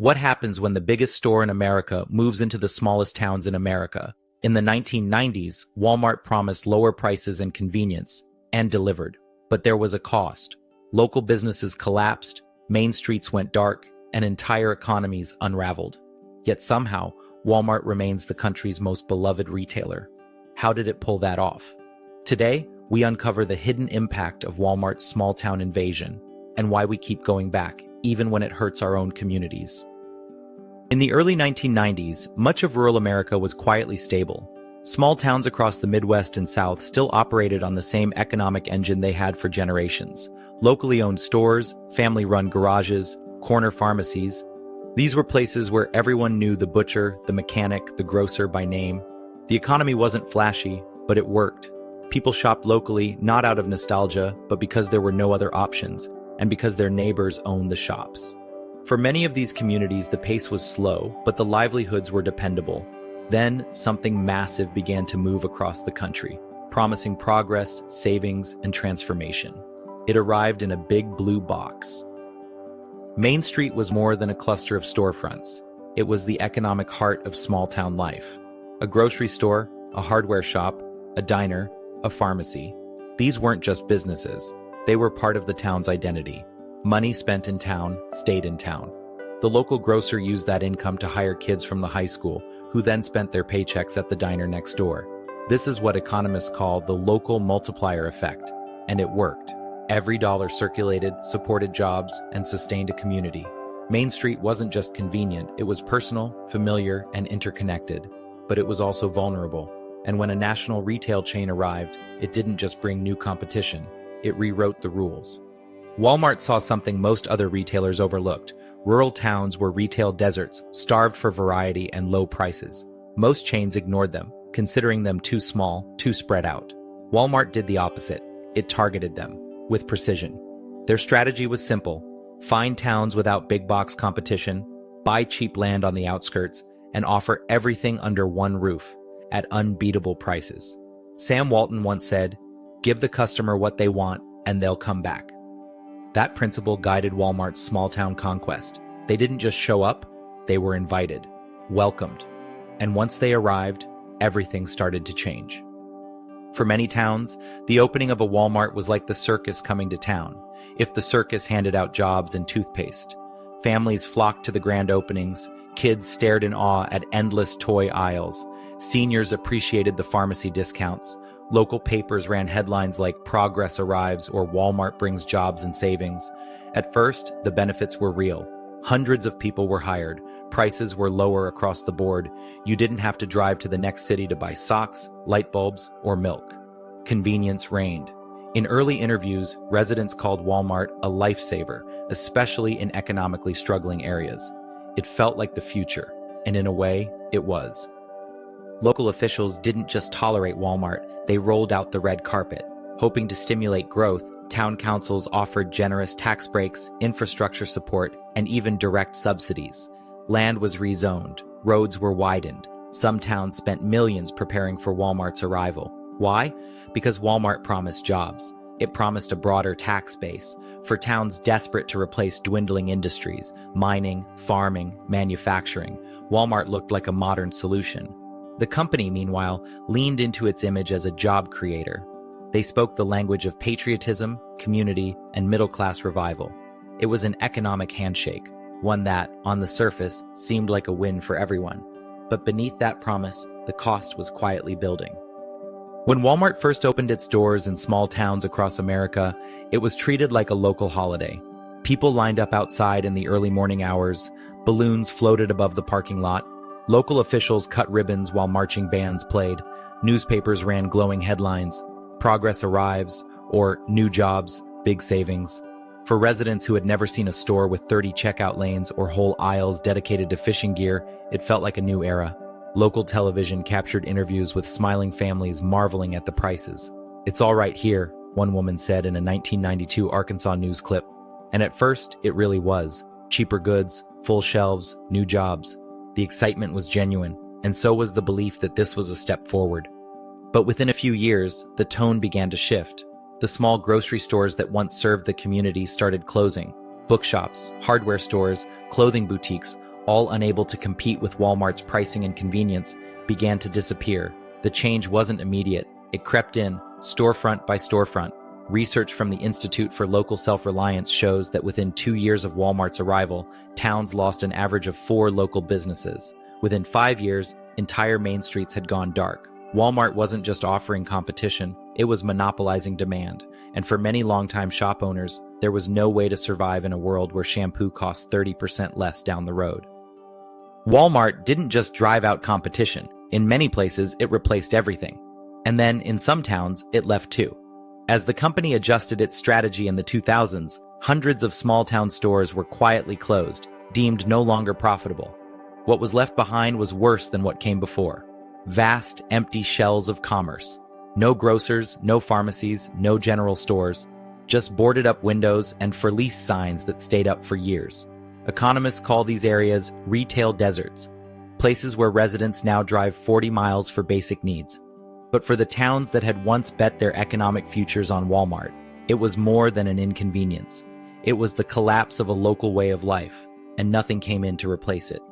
What happens when the biggest store in America moves into the smallest towns in America? In the 1990s, Walmart promised lower prices and convenience, and delivered. But there was a cost. Local businesses collapsed, main streets went dark, and entire economies unraveled. Yet somehow, Walmart remains the country's most beloved retailer. How did it pull that off? Today, we uncover the hidden impact of Walmart's small-town invasion and why we keep going back, even when it hurts our own communities. In the early 1990s, much of rural America was quietly stable. Small towns across the Midwest and South still operated on the same economic engine they had for generations. Locally owned stores, family-run garages, corner pharmacies. These were places where everyone knew the butcher, the mechanic, the grocer by name. The economy wasn't flashy, but it worked. People shopped locally, not out of nostalgia, but because there were no other options, and because their neighbors owned the shops. For many of these communities, the pace was slow, but the livelihoods were dependable. Then, something massive began to move across the country, promising progress, savings, and transformation. It arrived in a big blue box. Main Street was more than a cluster of storefronts. It was the economic heart of small-town life. A grocery store, a hardware shop, a diner, a pharmacy. These weren't just businesses. They were part of the town's identity. Money spent in town stayed in town. The local grocer used that income to hire kids from the high school, who then spent their paychecks at the diner next door. This is what economists call the local multiplier effect, and it worked. Every dollar circulated, supported jobs, and sustained a community. Main Street wasn't just convenient, it was personal, familiar, and interconnected. But it was also vulnerable. And when a national retail chain arrived, it didn't just bring new competition, it rewrote the rules. Walmart saw something most other retailers overlooked. Rural towns were retail deserts, starved for variety and low prices. Most chains ignored them, considering them too small, too spread out. Walmart did the opposite. It targeted them, with precision. Their strategy was simple: find towns without big box competition, buy cheap land on the outskirts, and offer everything under one roof, at unbeatable prices. Sam Walton once said, "Give the customer what they want, and they'll come back." That principle guided Walmart's small-town conquest. They didn't just show up, they were invited, welcomed. And once they arrived, everything started to change. For many towns, the opening of a Walmart was like the circus coming to town. If the circus handed out jobs and toothpaste, families flocked to the grand openings, kids stared in awe at endless toy aisles, seniors appreciated the pharmacy discounts, local papers ran headlines like "Progress Arrives" or "Walmart Brings Jobs and Savings." At first, the benefits were real. Hundreds of people were hired. Prices were lower across the board. You didn't have to drive to the next city to buy socks, light bulbs, or milk. Convenience reigned. In early interviews, residents called Walmart a lifesaver, especially in economically struggling areas. It felt like the future, and in a way, it was. Local officials didn't just tolerate Walmart, they rolled out the red carpet. Hoping to stimulate growth, town councils offered generous tax breaks, infrastructure support, and even direct subsidies. Land was rezoned, roads were widened. Some towns spent millions preparing for Walmart's arrival. Why? Because Walmart promised jobs. It promised a broader tax base for towns desperate to replace dwindling industries, mining, farming, manufacturing. Walmart looked like a modern solution. The company, meanwhile, leaned into its image as a job creator. They spoke the language of patriotism, community, and middle-class revival. It was an economic handshake, one that, on the surface, seemed like a win for everyone. But beneath that promise, the cost was quietly building. When Walmart first opened its doors in small towns across America, it was treated like a local holiday. People lined up outside in the early morning hours, balloons floated above the parking lot, local officials cut ribbons while marching bands played, newspapers ran glowing headlines, "Progress Arrives," or "New Jobs, Big Savings." For residents who had never seen a store with 30 checkout lanes or whole aisles dedicated to fishing gear, it felt like a new era. Local television captured interviews with smiling families marveling at the prices. "It's all right here," one woman said in a 1992 Arkansas news clip. And at first, it really was. Cheaper goods, full shelves, new jobs. The excitement was genuine, and so was the belief that this was a step forward. But within a few years, the tone began to shift. The small grocery stores that once served the community started closing. Bookshops, hardware stores, clothing boutiques, all unable to compete with Walmart's pricing and convenience, began to disappear. The change wasn't immediate. It crept in, storefront by storefront. Research from the Institute for Local Self-Reliance shows that within 2 years of Walmart's arrival, towns lost an average of 4 local businesses. Within 5 years, entire main streets had gone dark. Walmart wasn't just offering competition, it was monopolizing demand. And for many longtime shop owners, there was no way to survive in a world where shampoo costs 30% less down the road. Walmart didn't just drive out competition. In many places, it replaced everything. And then, in some towns, it left too. As the company adjusted its strategy in the 2000s, hundreds of small-town stores were quietly closed, deemed no longer profitable. What was left behind was worse than what came before. Vast, empty shells of commerce. No grocers, no pharmacies, no general stores. Just boarded-up windows and for-lease signs that stayed up for years. Economists call these areas retail deserts, places where residents now drive 40 miles for basic needs. But for the towns that had once bet their economic futures on Walmart, it was more than an inconvenience. It was the collapse of a local way of life, and nothing came in to replace it.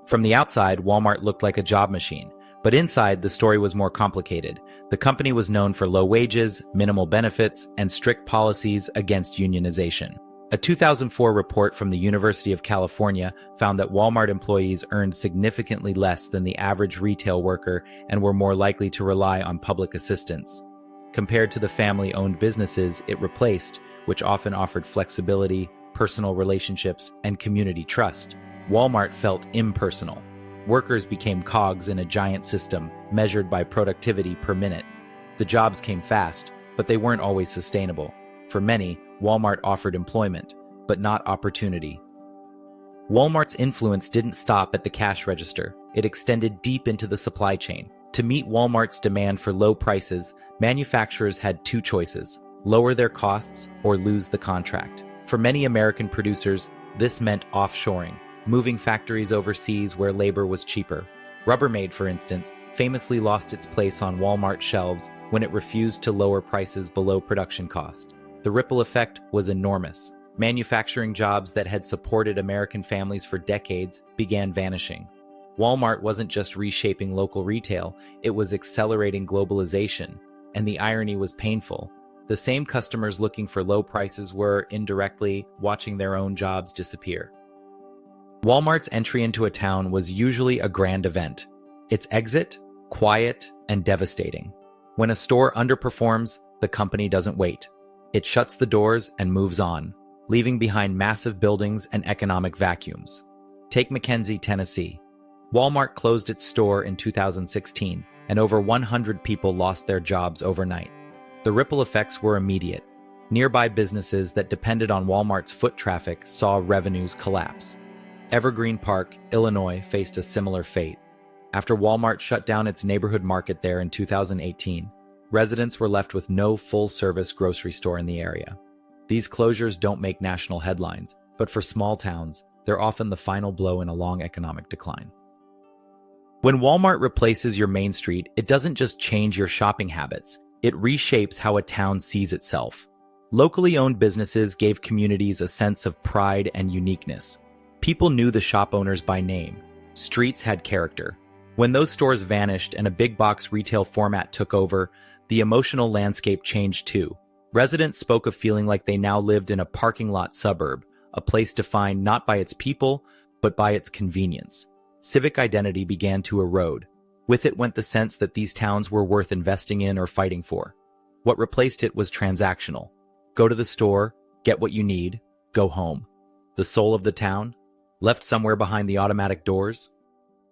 From the outside, Walmart looked like a job machine, but inside, the story was more complicated. The company was known for low wages, minimal benefits, and strict policies against unionization. A 2004 report from the University of California found that Walmart employees earned significantly less than the average retail worker and were more likely to rely on public assistance. Compared to the family-owned businesses it replaced, which often offered flexibility, personal relationships, and community trust, Walmart felt impersonal. Workers became cogs in a giant system, measured by productivity per minute. The jobs came fast, but they weren't always sustainable. For many, Walmart offered employment, but not opportunity. Walmart's influence didn't stop at the cash register. It extended deep into the supply chain. To meet Walmart's demand for low prices, manufacturers had 2 choices: lower their costs or lose the contract. For many American producers, this meant offshoring, moving factories overseas where labor was cheaper. Rubbermaid, for instance, famously lost its place on Walmart shelves when it refused to lower prices below production cost. The ripple effect was enormous. Manufacturing jobs that had supported American families for decades began vanishing. Walmart wasn't just reshaping local retail, it was accelerating globalization. And the irony was painful. The same customers looking for low prices were, indirectly, watching their own jobs disappear. Walmart's entry into a town was usually a grand event. Its exit, quiet and devastating. When a store underperforms, the company doesn't wait. It shuts the doors and moves on, leaving behind massive buildings and economic vacuums. Take McKenzie, Tennessee. Walmart closed its store in 2016, and over 100 people lost their jobs overnight. The ripple effects were immediate. Nearby businesses that depended on Walmart's foot traffic saw revenues collapse. Evergreen Park, Illinois, faced a similar fate. After Walmart shut down its neighborhood market there in 2018, residents were left with no full-service grocery store in the area. These closures don't make national headlines, but for small towns, they're often the final blow in a long economic decline. When Walmart replaces your main street, it doesn't just change your shopping habits, it reshapes how a town sees itself. Locally owned businesses gave communities a sense of pride and uniqueness. People knew the shop owners by name. Streets had character. When those stores vanished and a big box retail format took over, the emotional landscape changed too. Residents spoke of feeling like they now lived in a parking lot suburb, a place defined not by its people, but by its convenience. Civic identity began to erode. With it went the sense that these towns were worth investing in or fighting for. What replaced it was transactional. Go to the store, get what you need, go home. The soul of the town? Left somewhere behind the automatic doors?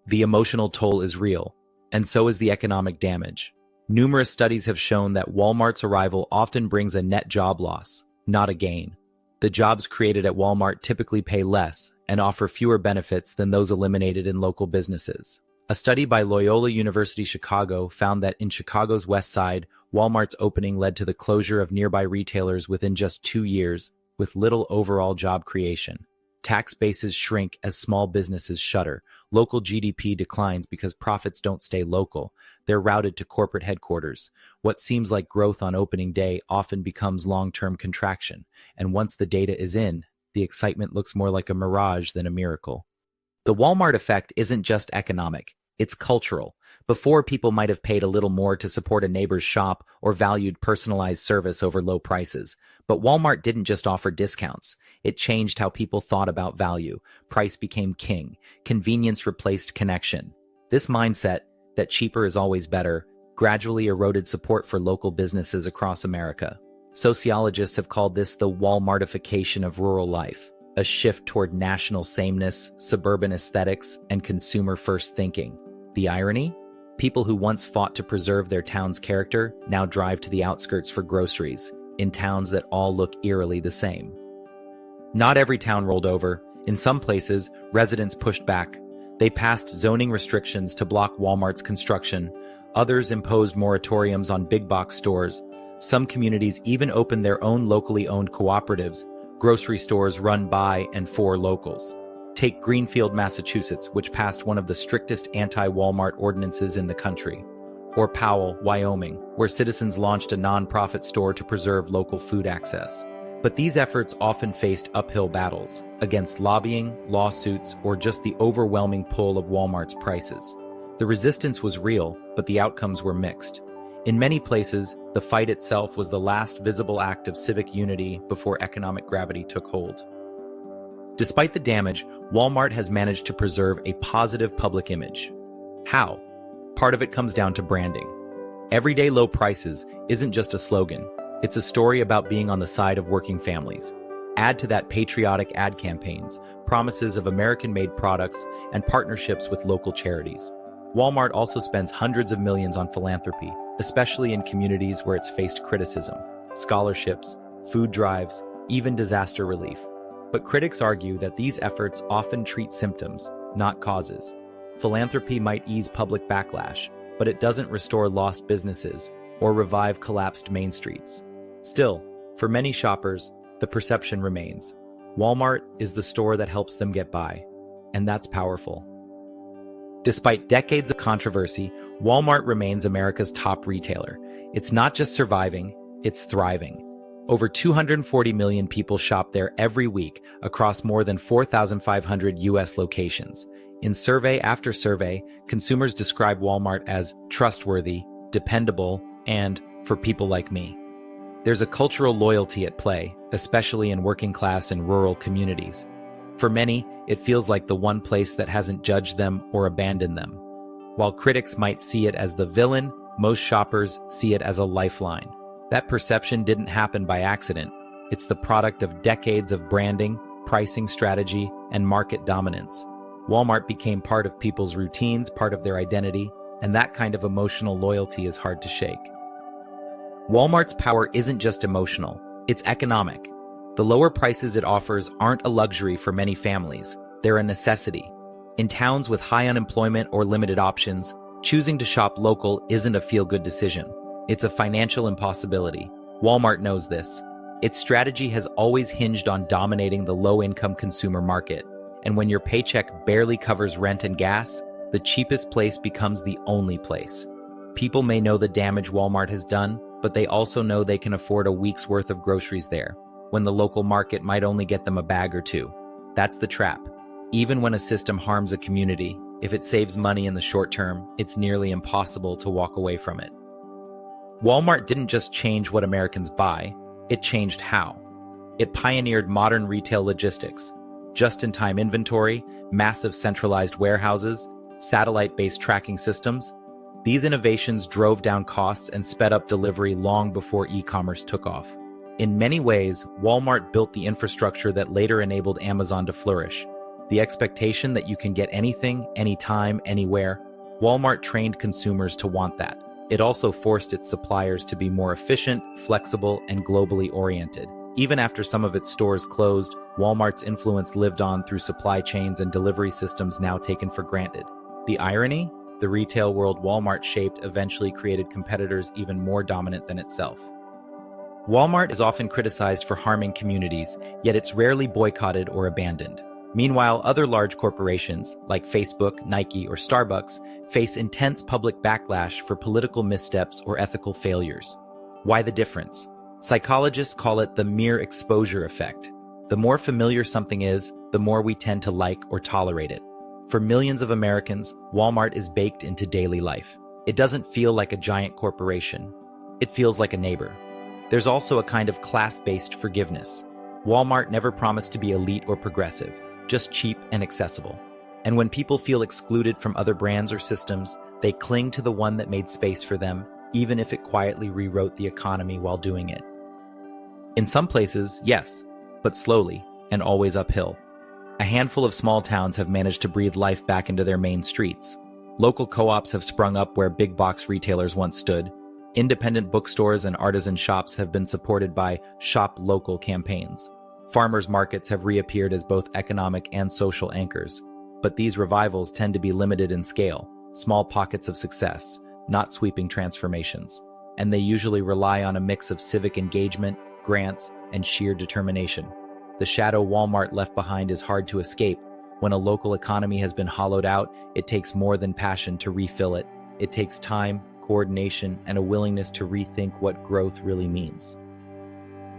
The emotional toll is real, and so is the economic damage. Numerous studies have shown that Walmart's arrival often brings a net job loss, not a gain. The jobs created at Walmart typically pay less and offer fewer benefits than those eliminated in local businesses. A study by Loyola University Chicago found that in Chicago's West Side, Walmart's opening led to the closure of nearby retailers within just 2 years, with little overall job creation. Tax bases shrink as small businesses shutter. Local GDP declines because profits don't stay local. They're routed to corporate headquarters. What seems like growth on opening day often becomes long-term contraction. And once the data is in, the excitement looks more like a mirage than a miracle. The Walmart effect isn't just economic, it's cultural. Before, people might have paid a little more to support a neighbor's shop or valued personalized service over low prices. But Walmart didn't just offer discounts. It changed how people thought about value. Price became king. Convenience replaced connection. This mindset, that cheaper is always better, gradually eroded support for local businesses across America. Sociologists have called this the Walmartification of rural life, a shift toward national sameness, suburban aesthetics, and consumer-first thinking. The irony? People who once fought to preserve their town's character now drive to the outskirts for groceries, in towns that all look eerily the same. Not every town rolled over. In some places, residents pushed back. They passed zoning restrictions to block Walmart's construction. Others imposed moratoriums on big box stores. Some communities even opened their own locally owned cooperatives, grocery stores run by and for locals. Take Greenfield, Massachusetts, which passed one of the strictest anti-Walmart ordinances in the country. Or Powell, Wyoming, where citizens launched a non-profit store to preserve local food access. But these efforts often faced uphill battles against lobbying, lawsuits, or just the overwhelming pull of Walmart's prices. The resistance was real, but the outcomes were mixed. In many places, the fight itself was the last visible act of civic unity before economic gravity took hold. Despite the damage, Walmart has managed to preserve a positive public image. How? Part of it comes down to branding. Everyday low prices isn't just a slogan. It's a story about being on the side of working families. Add to that patriotic ad campaigns, promises of American-made products, and partnerships with local charities. Walmart also spends hundreds of millions on philanthropy, especially in communities where it's faced criticism, scholarships, food drives, even disaster relief. But critics argue that these efforts often treat symptoms, not causes. Philanthropy might ease public backlash, but it doesn't restore lost businesses or revive collapsed main streets. Still, for many shoppers, the perception remains. Walmart is the store that helps them get by, and that's powerful. Despite decades of controversy, Walmart remains America's top retailer. It's not just surviving, it's thriving. Over 240 million people shop there every week across more than 4,500 U.S. locations. In survey after survey, consumers describe Walmart as trustworthy, dependable, and for people like me. There's a cultural loyalty at play, especially in working class and rural communities. For many, it feels like the one place that hasn't judged them or abandoned them. While critics might see it as the villain, most shoppers see it as a lifeline. That perception didn't happen by accident. It's the product of decades of branding, pricing strategy, and market dominance. Walmart became part of people's routines, part of their identity, and that kind of emotional loyalty is hard to shake. Walmart's power isn't just emotional, it's economic. The lower prices it offers aren't a luxury for many families, they're a necessity. In towns with high unemployment or limited options, choosing to shop local isn't a feel-good decision. It's a financial impossibility. Walmart knows this. Its strategy has always hinged on dominating the low-income consumer market. And when your paycheck barely covers rent and gas, the cheapest place becomes the only place. People may know the damage Walmart has done, but they also know they can afford a week's worth of groceries there, when the local market might only get them a bag or two. That's the trap. Even when a system harms a community, if it saves money in the short term, it's nearly impossible to walk away from it. Walmart didn't just change what Americans buy, it changed how. It pioneered modern retail logistics, just-in-time inventory, massive centralized warehouses, satellite-based tracking systems. These innovations drove down costs and sped up delivery long before e-commerce took off. In many ways, Walmart built the infrastructure that later enabled Amazon to flourish. The expectation that you can get anything, anytime, anywhere. Walmart trained consumers to want that. It also forced its suppliers to be more efficient, flexible, and globally oriented. Even after some of its stores closed, Walmart's influence lived on through supply chains and delivery systems now taken for granted. The irony? The retail world Walmart shaped eventually created competitors even more dominant than itself. Walmart is often criticized for harming communities, yet it's rarely boycotted or abandoned. Meanwhile, other large corporations, like Facebook, Nike, or Starbucks, face intense public backlash for political missteps or ethical failures. Why the difference? Psychologists call it the mere exposure effect. The more familiar something is, the more we tend to like or tolerate it. For millions of Americans, Walmart is baked into daily life. It doesn't feel like a giant corporation. It feels like a neighbor. There's also a kind of class-based forgiveness. Walmart never promised to be elite or progressive, just cheap and accessible. And when people feel excluded from other brands or systems, they cling to the one that made space for them, even if it quietly rewrote the economy while doing it. In some places, yes, but slowly and always uphill. A handful of small towns have managed to breathe life back into their main streets. Local co-ops have sprung up where big box retailers once stood. Independent bookstores and artisan shops have been supported by Shop Local campaigns. Farmers markets have reappeared as both economic and social anchors. But these revivals tend to be limited in scale, small pockets of success, not sweeping transformations. And they usually rely on a mix of civic engagement, grants, and sheer determination. The shadow Walmart left behind is hard to escape. When a local economy has been hollowed out, it takes more than passion to refill it. It takes time, coordination, and a willingness to rethink what growth really means.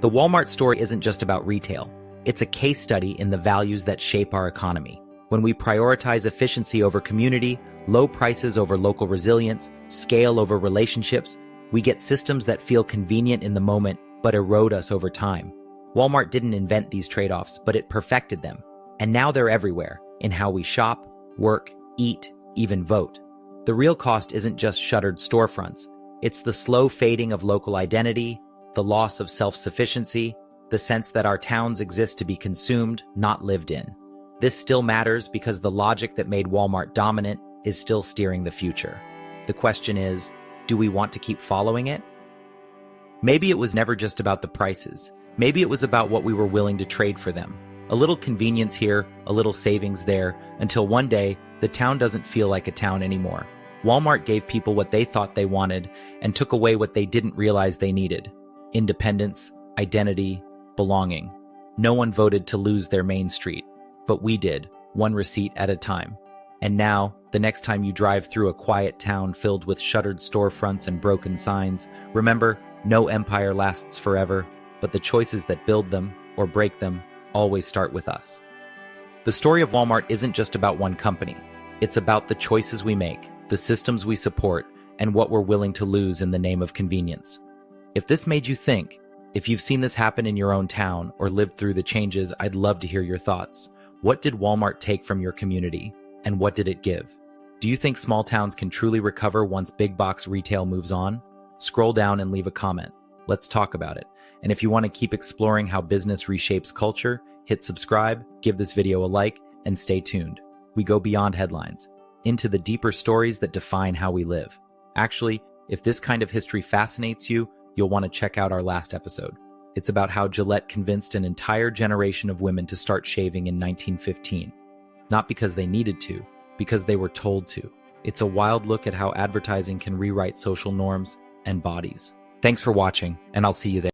The Walmart story isn't just about retail. It's a case study in the values that shape our economy. When we prioritize efficiency over community, low prices over local resilience, scale over relationships, we get systems that feel convenient in the moment but erode us over time. Walmart didn't invent these trade-offs, but it perfected them. And now they're everywhere, in how we shop, work, eat, even vote. The real cost isn't just shuttered storefronts. It's the slow fading of local identity, the loss of self-sufficiency, the sense that our towns exist to be consumed, not lived in. This still matters because the logic that made Walmart dominant is still steering the future. The question is, do we want to keep following it? Maybe it was never just about the prices. Maybe it was about what we were willing to trade for them. A little convenience here, a little savings there, until one day, the town doesn't feel like a town anymore. Walmart gave people what they thought they wanted and took away what they didn't realize they needed. Independence, identity, belonging. No one voted to lose their main street, but we did, one receipt at a time. And now, the next time you drive through a quiet town filled with shuttered storefronts and broken signs, remember, no empire lasts forever, but the choices that build them, or break them, always start with us. The story of Walmart isn't just about one company. It's about the choices we make, the systems we support, and what we're willing to lose in the name of convenience. If this made you think, if you've seen this happen in your own town or lived through the changes, I'd love to hear your thoughts. What did Walmart take from your community, and what did it give? Do you think small towns can truly recover once big box retail moves on? Scroll down and leave a comment. Let's talk about it. And if you want to keep exploring how business reshapes culture, hit subscribe, give this video a like, and stay tuned. We go beyond headlines, into the deeper stories that define how we live. Actually, if this kind of history fascinates you, you'll want to check out our last episode. It's about how Gillette convinced an entire generation of women to start shaving in 1915. Not because they needed to, because they were told to. It's a wild look at how advertising can rewrite social norms and bodies. Thanks for watching, and I'll see you there.